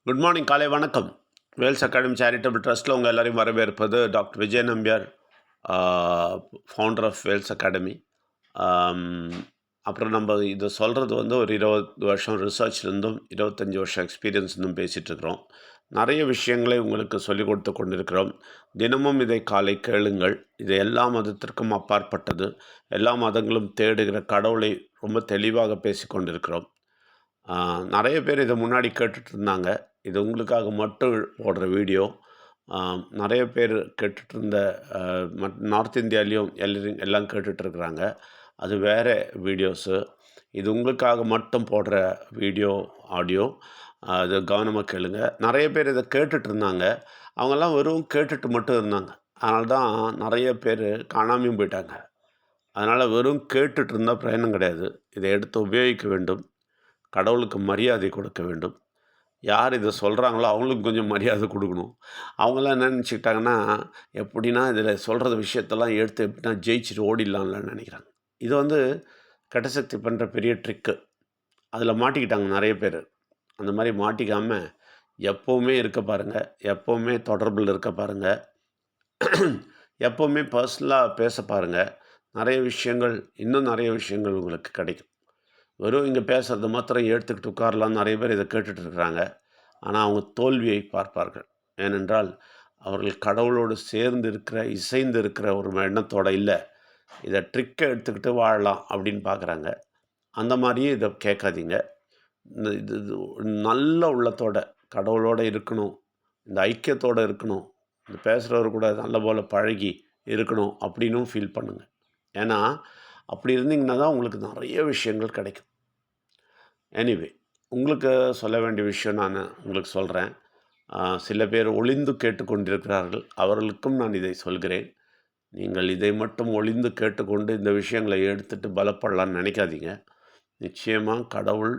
Good morning, காலை வணக்கம். Wales academy charitable ட்ரஸ்ட்டில் உங்கள் எல்லாரையும் வரவேற்பது doctor Vijay Nambiar, founder of Vels Academy. அப்புறம் நம்ம இதை சொல்கிறது வந்து ஒரு 20 வருஷம் ரிசர்ச்லேருந்தும் 25 வருஷம் எக்ஸ்பீரியன்ஸ்லேருந்தும் பேசிகிட்ருக்குறோம். நிறைய விஷயங்களை உங்களுக்கு சொல்லிக் கொடுத்து கொண்டிருக்கிறோம். தினமும் இதை காலை கேளுங்கள். இது எல்லா மதத்திற்கும் அப்பாற்பட்டது. எல்லா மதங்களும் தேடுகிற கடவுளை ரொம்ப தெளிவாக பேசி கொண்டிருக்கிறோம். நிறைய பேர் இதை முன்னாடி கேட்டுட்டு இருந்தாங்க. இது உங்களுக்காக மட்டும் போடுற வீடியோ. நிறைய பேர் கேட்டுட்ருந்த நார்த் இந்தியாலேயும் எல்லாம் கேட்டுட்ருக்குறாங்க. அது வேறு வீடியோஸு. இது உங்களுக்காக மட்டும் போடுற வீடியோ, ஆடியோ. அது கவனமாக கேளுங்க. நிறைய பேர் இதை கேட்டுட்ருந்தாங்க. அவங்கெல்லாம் வெறும் கேட்டுட்டு மட்டும் இருந்தாங்க. அதனால தான் நிறைய பேர் காணாமையும் போயிட்டாங்க. அதனால் வெறும் கேட்டுட்டு இருந்தால் பிரயோஜனம் கிடையாது. இதை எடுத்து உபயோகிக்க வேண்டும். கடவுளுக்கு மரியாதை கொடுக்க வேண்டும். யார் இதை சொல்கிறாங்களோ அவங்களுக்கு கொஞ்சம் மரியாதை கொடுக்கணும். அவங்களாம் என்ன நினச்சிக்கிட்டாங்கன்னா, எப்படின்னா இதில் சொல்கிற விஷயத்தெல்லாம் எடுத்து எப்படின்னா ஜெயிச்சுட்டு ஓடிடலாம்லன்னு நினைக்கிறாங்க. இது வந்து கெட்ட சக்தி பண்ணுற பெரிய ட்ரிக்கு. அதில் மாட்டிக்கிட்டாங்க நிறைய பேர். அந்த மாதிரி மாட்டிக்காமல் எப்போவுமே இருக்க பாருங்கள். எப்போவுமே தொடர்பில் இருக்க பாருங்கள். எப்போவுமே பர்சனலாக பேச பாருங்கள். நிறைய விஷயங்கள், இன்னும் நிறைய விஷயங்கள் உங்களுக்கு கிடைக்கும். வெறும் இங்கே பேசுகிறத மாத்திரம் எடுத்துக்கிட்டு உட்காரலான்னு நிறைய பேர் இதை கேட்டுட்ருக்குறாங்க. ஆனால் அவங்க தோல்வியை பார்ப்பார்கள். ஏனென்றால் அவர்கள் கடவுளோடு சேர்ந்து இருக்கிற, இசைந்து இருக்கிற ஒரு எண்ணத்தோடு இல்லை, இதை ட்ரிக்கை எடுத்துக்கிட்டு வாழலாம் அப்படின்னு பார்க்குறாங்க. அந்த மாதிரியே இதை கேட்காதீங்க. இது இது நல்ல உள்ளத்தோட கடவுளோடு இருக்கணும், இந்த ஐக்கியத்தோடு இருக்கணும், இந்த பேசுகிறவர் கூட நல்ல போல் பழகி இருக்கணும் அப்படின்னும் ஃபீல் பண்ணுங்கள். ஏன்னா அப்படி இருந்தீங்கன்னா தான் உங்களுக்கு நிறைய விஷயங்கள் கிடைக்கும். எனிவே, உங்களுக்கு சொல்ல வேண்டிய விஷயம் நான் உங்களுக்கு சொல்கிறேன். சில பேர் ஒளிந்து கேட்டுக்கொண்டிருக்கிறார்கள். அவர்களுக்கும் நான் இதை சொல்கிறேன். நீங்கள் இதை மட்டும் ஒளிந்து கேட்டுக்கொண்டு இந்த விஷயங்களை எடுத்துகிட்டு பலப்படலான்னு நினைக்காதீங்க. நிச்சயமாக கடவுள்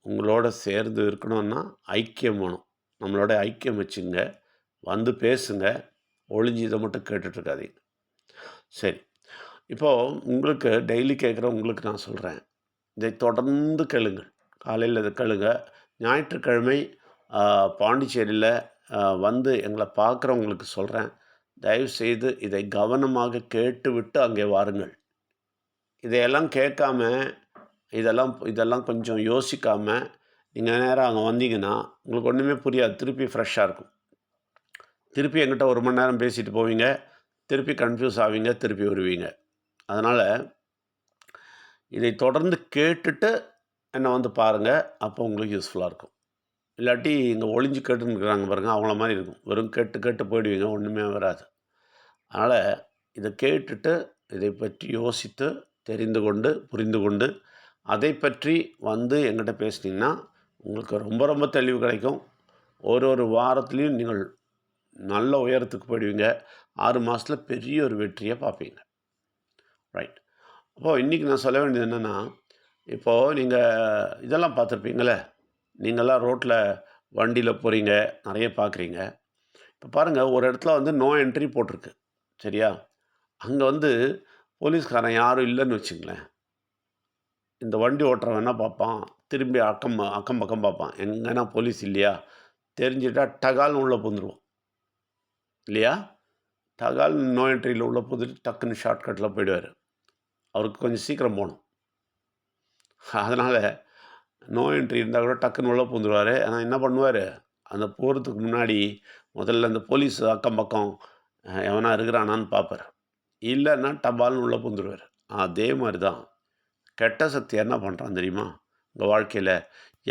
உங்களோட சேர்ந்து இருக்கணும்னா ஐக்கியம் வேணும். நம்மளோட ஐக்கியம் வச்சுங்க. வந்து பேசுங்க. ஒளிஞ்சு இதை மட்டும் கேட்டுட்ருக்காதீங்க. சரி, இப்போது உங்களுக்கு டெய்லி கேட்குற உங்களுக்கு நான் சொல்கிறேன். இதை தொடர்ந்து கேளுங்கள். காலையில் இதை கேளுங்க. ஞாயிற்றுக்கிழமை பாண்டிச்சேரியில் வந்து எங்களை பார்க்குறவங்களுக்கு சொல்கிறேன், தயவுசெய்து இதை கவனமாக கேட்டுவிட்டு அங்கே வாருங்கள். இதையெல்லாம் கேட்காம, இதெல்லாம் கொஞ்சம் யோசிக்காமல் நீங்கள் நேராக அங்கே வந்தீங்கன்னா உங்களுக்கு ஒன்றுமே புரியாது. திருப்பி ஃப்ரெஷ்ஷாக இருக்கும். திருப்பி என்கிட்ட 1 மணி நேரம் பேசிட்டு போவீங்க. திருப்பி கன்ஃப்யூஸ் ஆவீங்க. திருப்பி வருவீங்க. அதனால் இதை தொடர்ந்து கேட்டுட்டு என்னை வந்து பாருங்கள். அப்போ உங்களுக்கு யூஸ்ஃபுல்லாக இருக்கும். இல்லாட்டி இங்கே ஒளிஞ்சு கேட்டுன்னு இருக்கிறாங்க பாருங்கள், அவங்கள மாதிரி இருக்கும். வெறும் கேட்டு கேட்டு போயிடுவீங்க, ஒன்றுமே வராது. அதனால் இதை கேட்டுட்டு இதை பற்றி யோசித்து தெரிந்து கொண்டு புரிந்து கொண்டு அதை பற்றி வந்து எங்கிட்ட பேசுனீங்கன்னா உங்களுக்கு ரொம்ப ரொம்ப தெளிவு கிடைக்கும். ஒரு வாரத்துலேயும் நீங்கள் நல்ல உயரத்துக்கு போயிடுவீங்க. 6 மாதத்தில் பெரிய ஒரு வெற்றியை பார்ப்பீங்க. ரைட். அப்போது இன்றைக்கி நான் சொல்ல வேண்டியது என்னென்னா, இப்போது நீங்கள் இதெல்லாம் பார்த்துருப்பீங்களே, நீங்கள்லாம் ரோட்டில் வண்டியில் போகிறீங்க, நிறைய பார்க்குறீங்க. இப்போ பாருங்கள், ஒரு இடத்துல வந்து நோ என்ட்ரி போட்டிருக்கு. சரியா? அங்கே வந்து போலீஸ்காரன் யாரும் இல்லைன்னு வச்சுங்களேன். இந்த வண்டி ஓட்டுறவன் என்ன பார்ப்பான், திரும்பி அக்கம் பக்கம் பார்ப்பான். எங்கன்னா போலீஸ் இல்லையா? தெரிஞ்சுட்டா டகால்னு உள்ளே பூந்துருவோம். இல்லையா? டகால்னு நோ என்ட்ரியில் உள்ளே பூந்துட்டு டக்குன்னு ஷார்ட்கட்டில் போயிடுவார். அவருக்கு கொஞ்சம் சீக்கிரம் போகணும். அதனால் நோ என்ட்ரி இருந்தால் கூட டக்குன்னு உள்ளே பூந்துருவார். ஆனால் என்ன பண்ணுவார், அந்த போகிறதுக்கு முன்னாடி முதல்ல அந்த போலீஸ் அக்கம் பக்கம் எவனா இருக்கிறானான்னு பார்ப்பார். இல்லைன்னா டபால்னு உள்ளே பூந்துருவார். அதே மாதிரி தான் கெட்ட சக்தி என்ன பண்ணுறான் தெரியுமா? உங்கள் வாழ்க்கையில்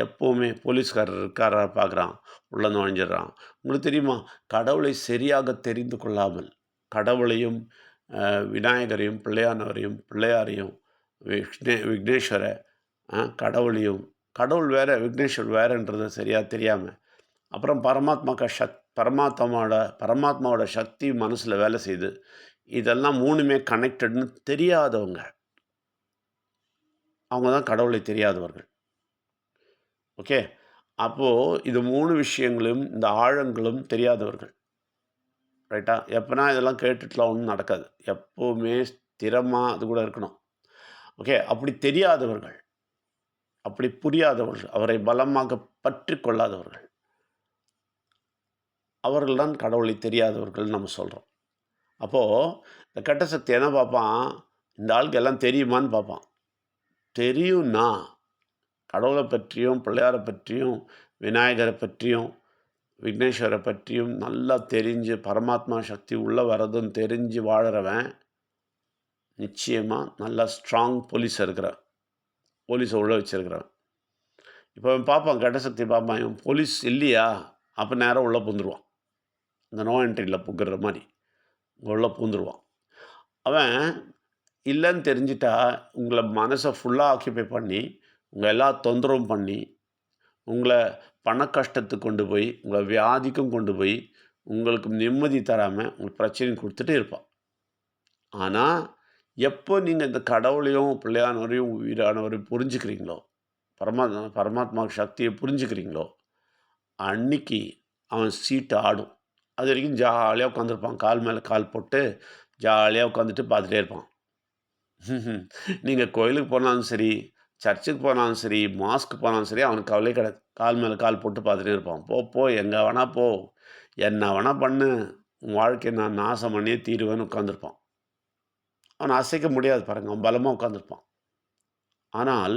எப்போவுமே போலீஸ்காரர் இருக்காரா பார்க்குறான், உள்ளே நுழைஞ்சிட்றான். உங்களுக்கு தெரியுமா, கடவுளை சரியாக தெரிந்து கொள்ளாமல் கடவுளையும் விநாயகரையும் பிள்ளையாரையும் விக்னேஸ்வரை கடவுளையும், கடவுள் வேறு விக்னேஸ்வர் வேறுன்றதை சரியாக தெரியாமல், அப்புறம் பரமாத்மாவோட சக்தி மனசில் வேலை செய்யுது. இதெல்லாம் 3மே கனெக்டட்னு தெரியாதவங்க. அவங்க தான் கடவுளை தெரியாதவர்கள். ஓகே. அப்போது இது 3 விஷயங்களும், இந்த ஆழங்களும் தெரியாதவர்கள். ரைட்டா? எப்போனா இதெல்லாம் கேட்டுட்டுலாம் ஒன்றும் நடக்காது. எப்போவுமே ஸ்திரமாக அது கூட இருக்கணும். ஓகே. அப்படி தெரியாதவர்கள், அப்படி புரியாதவர்கள், அவரை பலமாக பற்றி கொள்ளாதவர்கள், அவர்கள் தான் கடவுளை தெரியாதவர்கள்னு நம்ம சொல்கிறோம். அப்போது இந்த கெட்ட சக்தி என்ன பார்ப்பான், இந்த ஆளுக்கு எல்லாம் தெரியுமான்னு பார்ப்பான். தெரியும்னா, கடவுளை பற்றியும், பிள்ளையாரை பற்றியும், விநாயகரை பற்றியும், விக்னேஸ்வரை பற்றியும் நல்லா தெரிஞ்சு, பரமாத்மா சக்தி உள்ளே வரதுன்னு தெரிஞ்சு வாழுறவன், நிச்சயமா நல்லா ஸ்ட்ராங் போலீஸாக இருக்கிறான். போலீஸை உள்ள வச்சிருக்கிறவன். இப்போ அவன் பார்ப்பான், கெட்ட சக்தி பார்ப்பான், இவன் போலீஸ் இல்லையா? அப்போ நேரா உள்ளே பூந்துருவான். இந்த நோ என்ட்ரியில் புகுற மாரி உள்ளே பூந்துருவான். அவன் இல்லைன்னு தெரிஞ்சிட்டா, உங்கள மனசை ஃபுல்லாக ஆக்கியபை பண்ணி, உங்கள எல்லா தொந்தரவும் பண்ணி, உங்கள பண கஷ்டத்துக்கு கொண்டு போய், உங்கள வியாதிக்கும் கொண்டு போய், உங்களுக்கு நிம்மதி தராம, உங்களுக்கு பிரச்சனையும் குடுத்துட்டு இருப்பான். ஆனா, எப்போ நீங்க இந்த கடவுளையும், பிள்ளையானவரையும், உயிரானவரையும் புரிஞ்சுக்கிறீங்களோ, பரமாத்மா சக்திய புரிஞ்சுக்கிறீங்களோ, அன்னைக்கு அவன் சீட்டு ஆடும். அதுவரைக்கும் ஜாலியா உட்காந்துருப்பான். கால் மேல கால் போட்டு, ஜாலியா உட்காந்துட்டு பார்த்துட்டே இருப்பான். நீங்க கோயிலுக்கு போனாலும் சரி, சர்ச்சுக்கு போனாலும் சரி, மாஸ்க்கு போனாலும் சரி, அவனுக்கு கவலையே கிடையாது. கால் மேல கால் போட்டு பார்த்துட்டே இருப்பான். போ, போ எங்க வேணா போ. என்ன வேணா பண்ணு. உன் வாழ்க்கைய நான் நாசம் பண்ணியே தீருவேன்னு உட்காந்துருப்பான். அவன அசைக்க முடியாது பாருங்க. அவன் பலமா உட்காந்துருப்பான். ஆனால்,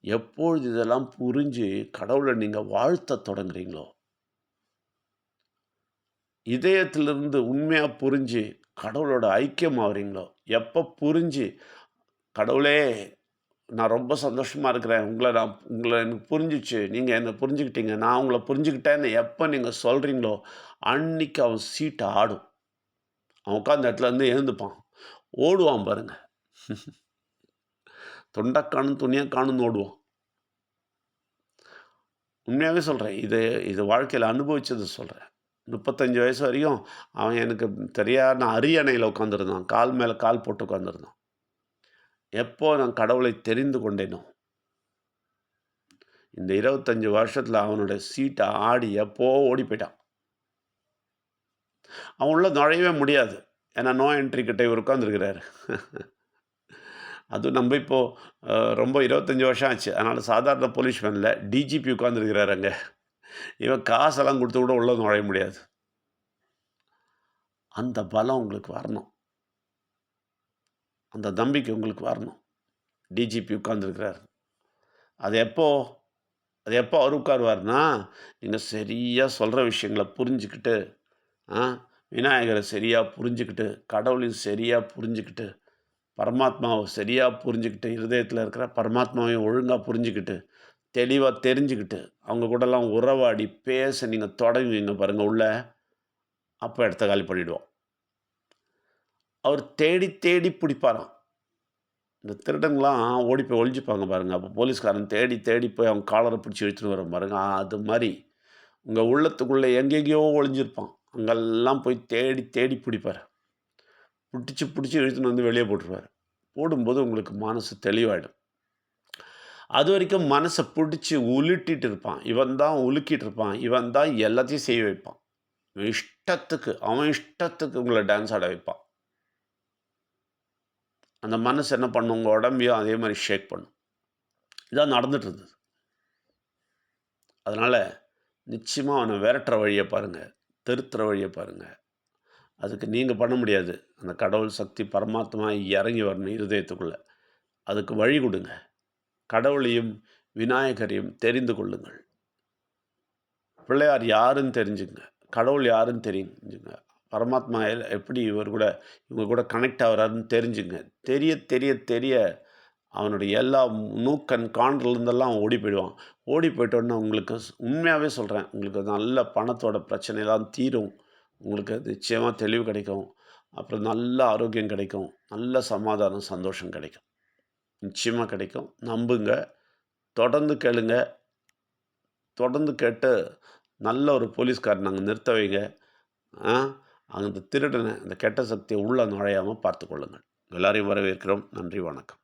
எப்பொழுது இதெல்லாம் புரிஞ்சு கடவுள நீங்க வாழ்த்தத் தொடங்குறீங்களோ, இதயத்திலிருந்து உண்மையா புரிஞ்சு கடவுளோட ஐக்கியம் ஆகுறீங்களோ, எப்ப புரிஞ்சு கடவுளே நான் ரொம்ப சந்தோஷமா இருக்கிறேன். உங்கள எனக்கு புரிஞ்சுச்சு. நீங்க என்ன புரிஞ்சுக்கிட்டீங்க. நான் உங்கள புரிஞ்சுக்கிட்டேன்னு எப்ப நீங்க சொல்றீங்களோ, அன்னைக்கு அவன் சீட்டு ஆடும். அவன் உட்கார்ந்த இடத்துலருந்து எழுந்துப்பான். ஓடுவான் பாருங்க. தொண்ட காணும், துணிய காணும்னு ஓடுவான். உண்மையாவே சொல்றேன். இது இது வாழ்க்கையில அனுபவிச்சத சொல்றேன். 35 வயசு வரையும் அவன் எனக்கு தெரியாத அரியணையில உட்கார்ந்திருந்தான். கால் மேல கால் போட்டு உட்கார்ந்திருந்தான். எப்போ நான் கடவுளை தெரிந்து கொண்டேனோ, இந்த 25 வருஷத்துல அவனுடைய சீட்ட ஆடி எப்போ ஓடி போய்ட்டான். அவன் உள்ள நுழையவே முடியாது. ஏன்னா, நோ என்ட்ரி கிட்ட இவரு உட்கார்ந்திருக்கிறாரு. அதுவும் நம்ம இப்போ ரொம்ப 25 வருஷம் ஆச்சு. அதனால சாதாரண போலீஸ்மேன் இல்ல. டிஜிபி உட்கார்ந்திருக்கிறாரு அங்க. இவன் காசெல்லாம் குடுத்து கூட உள்ள நுழைய முடியாது. அந்த பலம் உங்களுக்கு வரணும். அந்த நம்பிக்கை உங்களுக்கு வரணும். டிஜிபி உட்கார்ந்திருக்கிறாரு. அது எப்போ அது எப்போ அவரு உட்காருவாருன்னா, நீங்க சரியா சொல்ற விஷயங்கள புரிஞ்சுக்கிட்டு, ஆ விநாயகர சரியா புரிஞ்சுக்கிட்டு, கடவுளையும் சரியா புரிஞ்சுக்கிட்டு, பரமாத்மாவ சரியா புரிஞ்சுக்கிட்டு, இருதயத்தில இருக்கிற பரமாத்மாவையும் ஒழுங்கா புரிஞ்சுக்கிட்டு, தெளிவா தெரிஞ்சுக்கிட்டு, அவங்க கூடலாம் உறவாடி, பேச நீங்க தொடங்குவீங்க பாருங்க உள்ள, அப்ப இடத்த காலி பண்ணிடுவான். அவர் தேடி தேடி பிடிப்பாராம். இந்த திருடங்கலாம் ஓடி போய் ஒளிஞ்சுப்பாங்க பாருங்க. அப்போ போலீஸ்காரன் தேடி தேடி போய் அவங்க காலர பிடிச்சு இழுத்துட்டு வரான் பாருங்க. அது மாரி உங்க உள்ளத்துக்குள்ள எங்கெங்கேயோ ஒளிஞ்சிருப்பான். அங்கெல்லாம் போய் தேடி தேடி பிடிப்பாரு. புடிச்சு புடிச்சு இழுத்துன்னு வந்து வெளிய போட்டுருவாரு. போடும்போது உங்களுக்கு மனசு தெளிவாயிடும். அதுவரைக்கும் மனச புடிச்சு உலுட்டிட்டு இருப்பான். இவன் தான் உலுக்கிட்டு இருப்பான். இவன் தான் எல்லாத்தையும் செய்ய வைப்பான். அவன் இஷ்டத்துக்கு உங்கள டான்ஸ் ஆட வைப்பான். அந்த மனசு என்ன பண்ணும்? உங்க உடம்பையும் அதே மாரி ஷேக் பண்ணும். இதான் நடந்துட்டு இருந்தது. அதனால நிச்சயமா அவன விரட்டுற வழிய பாருங்க. திருத்துற வழிய பாருங்க. அதுக்கு நீங்க பண்ண முடியாது. அந்த கடவுள் சக்தி பரமாத்மா இறங்கி வரணும் இருதயத்துக்குள்ள. அதுக்கு வழி குடுங்க. கடவுளையும், விநாயகரையும் தெரிந்து கொள்ளுங்கள். பிள்ளையார் யாருன்னு தெரிஞ்சுங்க. கடவுள் யாருன்னு தெரிஞ்சுங்க. பரமாத்மா எப்படி இவங்க கூட கனெக்ட் ஆகுறாருன்னு தெரிஞ்சுங்க. தெரிய தெரிய தெரிய அவனுடைய எல்லா நூக்கன் காண்றதுலேருந்தெல்லாம் அவன் ஓடி போயிடுவான். ஓடி போயிட்டோன்னே உங்களுக்கு உண்மையாவே சொல்றேன். உங்களுக்கு நல்ல பணத்தோட பிரச்சனைலாம் தீரும். உங்களுக்கு நிச்சயமா தெளிவு கிடைக்கும். அப்புறம் நல்ல ஆரோக்கியம் கிடைக்கும். நல்ல சமாதானம், சந்தோஷம் கிடைக்கும். நிச்சயமா கிடைக்கும். நம்புங்க. தொடர்ந்து கேளுங்க. தொடர்ந்து கேட்டு நல்ல ஒரு போலீஸ்காரன அங்க நிறுத்த வைங்க. ஆ அந்த திருடன, அந்த கெட்ட சக்திய உள்ள நுழையாம பார்த்துக் கொள்ளுங்கள். எல்லாரையும் வரவேற்கிறோம். நன்றி, வணக்கம்.